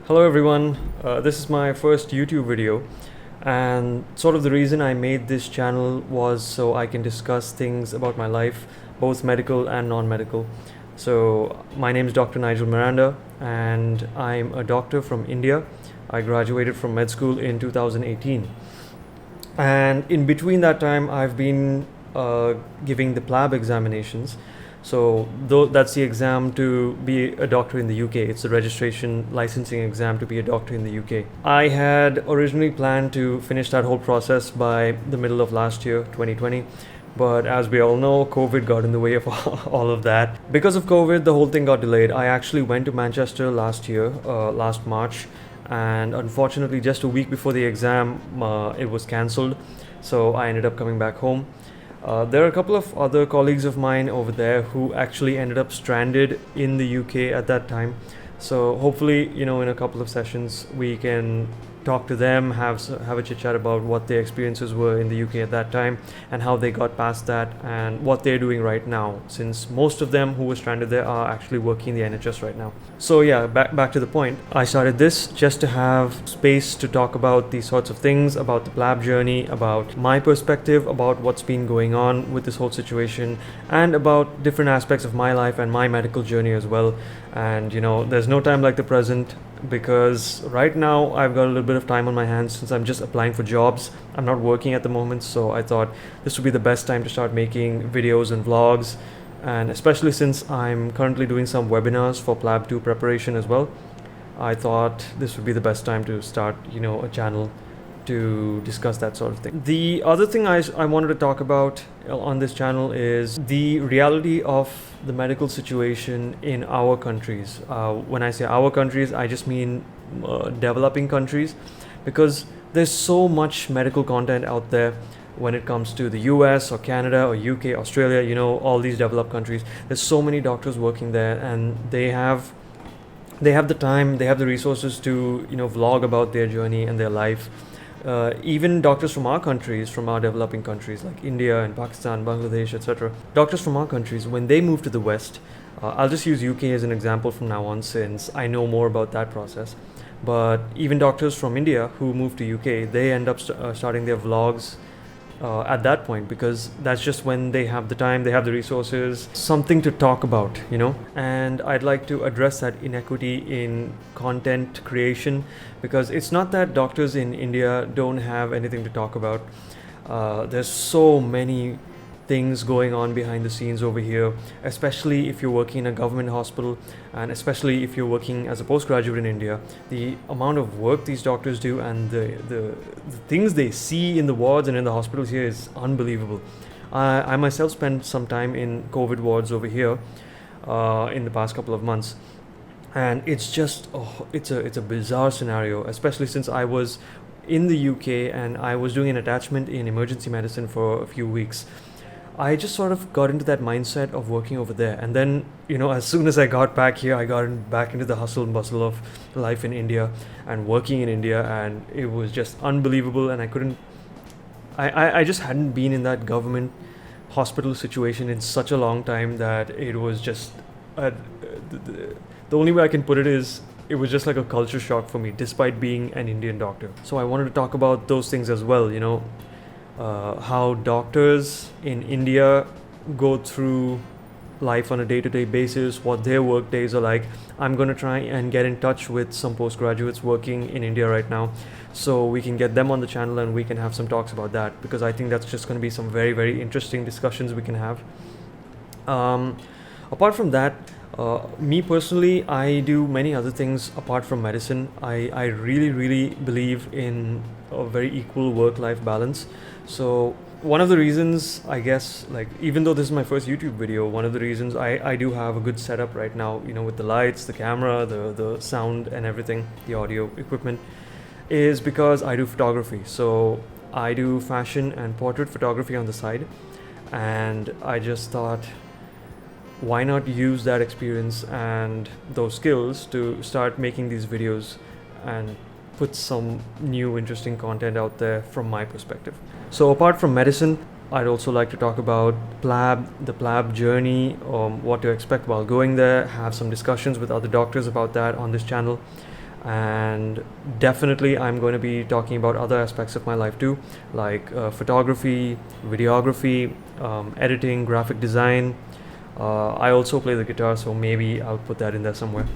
Hello everyone, this is my first YouTube video, and sort of the reason I made this channel was so I can discuss things about my life, both medical and non-medical. So my name is Dr. Nigel Miranda and I'm a doctor from India. I graduated from med school in 2018, and in between that time I've been giving the PLAB examinations. So that's the exam to be a doctor in the UK. It's the registration licensing exam to be a doctor in the UK. I had originally planned to finish that whole process by the middle of last year, 2020. But as we all know, COVID got in the way of all of that. Because of COVID, the whole thing got delayed. I actually went to Manchester last year, last March, and unfortunately just a week before the exam, it was cancelled. So I ended up coming back home. There are a couple of other colleagues of mine over there who actually ended up stranded in the UK at that time. So hopefully, in a couple of sessions, we can talk to them, have a chit chat about what their experiences were in the UK at that time and how they got past that and what they're doing right now, since most of them who were stranded there are actually working in the NHS right now. So yeah, back to the point. I started this just to have space to talk about these sorts of things, about the PLAB journey, about my perspective, about what's been going on with this whole situation, and about different aspects of my life and my medical journey as well. And there's no time like the present, because right now I've got a little bit of time on my hands since I'm just applying for jobs. I'm not working at the moment, so I thought this would be the best time to start making videos and vlogs, and especially since I'm currently doing some webinars for PLAB 2 preparation as well. I thought this would be the best time to start a channel to discuss that sort of thing. The other thing I wanted to talk about on this channel is the reality of the medical situation in our countries. When I say our countries, I just mean developing countries, because there's so much medical content out there when it comes to the US or Canada or UK, Australia, all these developed countries. There's so many doctors working there, and they have the time, they have the resources to vlog about their journey and their life. Even doctors from our countries, from our developing countries like India and Pakistan, Bangladesh, etc. Doctors from our countries, when they move to the West, I'll just use UK as an example from now on since I know more about that process. But even doctors from India who move to UK, they end up starting their vlogs at that point, because that's just when they have the time, they have the resources, something to talk about, and I'd like to address that inequity in content creation, because it's not that doctors in India don't have anything to talk about. There's so many things going on behind the scenes over here, especially if you're working in a government hospital, and especially if you're working as a postgraduate in India. The amount of work these doctors do and the things they see in the wards and in the hospitals here is unbelievable. I myself spent some time in COVID wards over here in the past couple of months, and it's just it's a bizarre scenario, especially since I was in the UK and I was doing an attachment in emergency medicine for a few weeks. I just sort of got into that mindset of working over there, and then as soon as I got back here, I got back into the hustle and bustle of life in India and working in India, and it was just unbelievable. And I just hadn't been in that government hospital situation in such a long time that it was just the only way I can put it is it was just like a culture shock for me, despite being an Indian doctor. So I wanted to talk about those things as well, how doctors in India go through life on a day-to-day basis, what their work days are like. I'm going to try and get in touch with some postgraduates working in India right now, so we can get them on the channel and we can have some talks about that, because I think that's just going to be some very, very interesting discussions we can have. Apart from that, me personally, I do many other things apart from medicine. I really, really believe in a very equal work-life balance. So one of the reasons, I guess, even though this is my first YouTube video, one of the reasons I do have a good setup right now, with the lights, the camera, the sound and everything, the audio equipment, is because I do photography. So I do fashion and portrait photography on the side, and I just thought, why not use that experience and those skills to start making these videos and put some new interesting content out there from my perspective. So apart from medicine, I'd also like to talk about PLAB, the PLAB journey, what to expect while going there, have some discussions with other doctors about that on this channel, and definitely I'm going to be talking about other aspects of my life too, like photography, videography, editing, graphic design. I also play the guitar, so maybe I'll put that in there somewhere.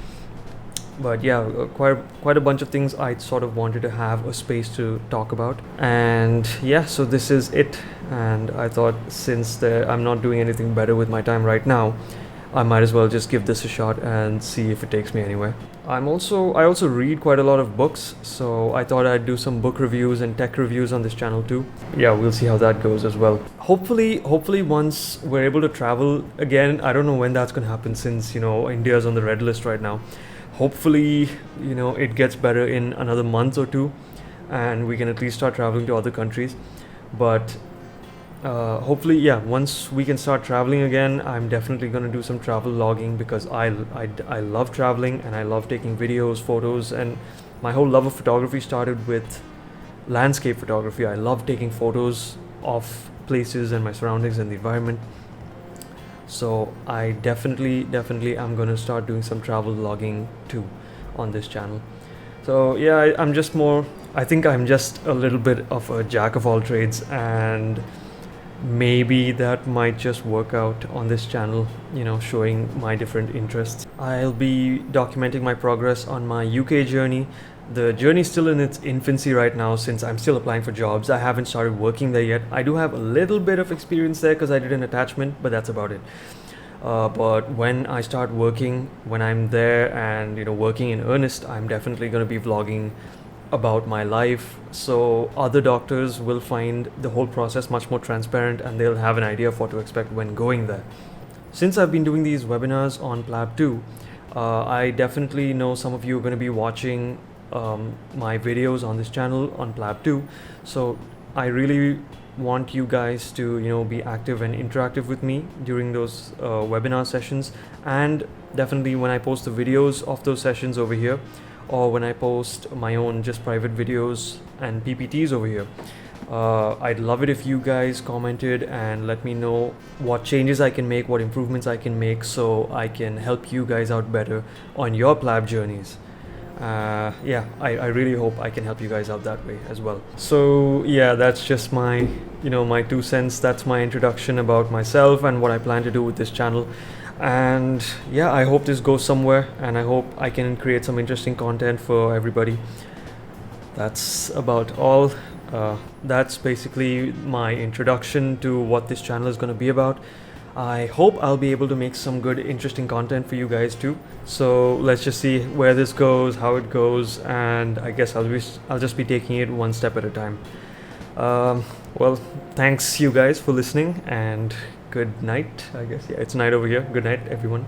But yeah, quite a bunch of things I sort of wanted to have a space to talk about. And yeah, so this is it. And I thought, since I'm not doing anything better with my time right now, I might as well just give this a shot and see if it takes me anywhere. I also read quite a lot of books, so I thought I'd do some book reviews and tech reviews on this channel too. Yeah, we'll see how that goes as well. Hopefully once we're able to travel again, I don't know when that's going to happen, since India's on the red list right now. Hopefully it gets better in another month or two, and we can at least start traveling to other countries. But hopefully, yeah, once we can start traveling again, I'm definitely going to do some travel logging, because I love traveling and I love taking videos, photos, and my whole love of photography started with landscape photography. I love taking photos of places and my surroundings and the environment. So I definitely I'm going to start doing some travel logging too on this channel. So yeah, I think I'm just a little bit of a jack of all trades, and maybe that might just work out on this channel, showing my different interests. I'll be documenting my progress on my UK journey. The journey is still in its infancy right now, since I'm still applying for jobs. I haven't started working there yet. I do have a little bit of experience there because I did an attachment, but that's about it. But when I start working, when I'm there and working in earnest, I'm definitely going to be vlogging about my life, so other doctors will find the whole process much more transparent, and they'll have an idea of what to expect when going there. Since I've been doing these webinars on PLAB 2, I definitely know some of you are going to be watching my videos on this channel on PLAB 2, so I really want you guys to be active and interactive with me during those webinar sessions, and definitely when I post the videos of those sessions over here, or when I post my own just private videos and PPTs over here. I'd love it if you guys commented and let me know what changes I can make, what improvements I can make, so I can help you guys out better on your PLAB journeys. Yeah, I really hope I can help you guys out that way as well. So yeah, that's just my my 2 cents. That's my introduction about myself and what I plan to do with this channel. And yeah, I hope this goes somewhere, and I hope I can create some interesting content for everybody. That's about all. That's basically my introduction to what this channel is going to be about. I hope I'll be able to make some good, interesting content for you guys too. So let's just see where this goes, how it goes, and I guess I'll just be taking it one step at a time. Well, thanks you guys for listening, and good night, I guess. Yeah, it's night over here. Good night, everyone.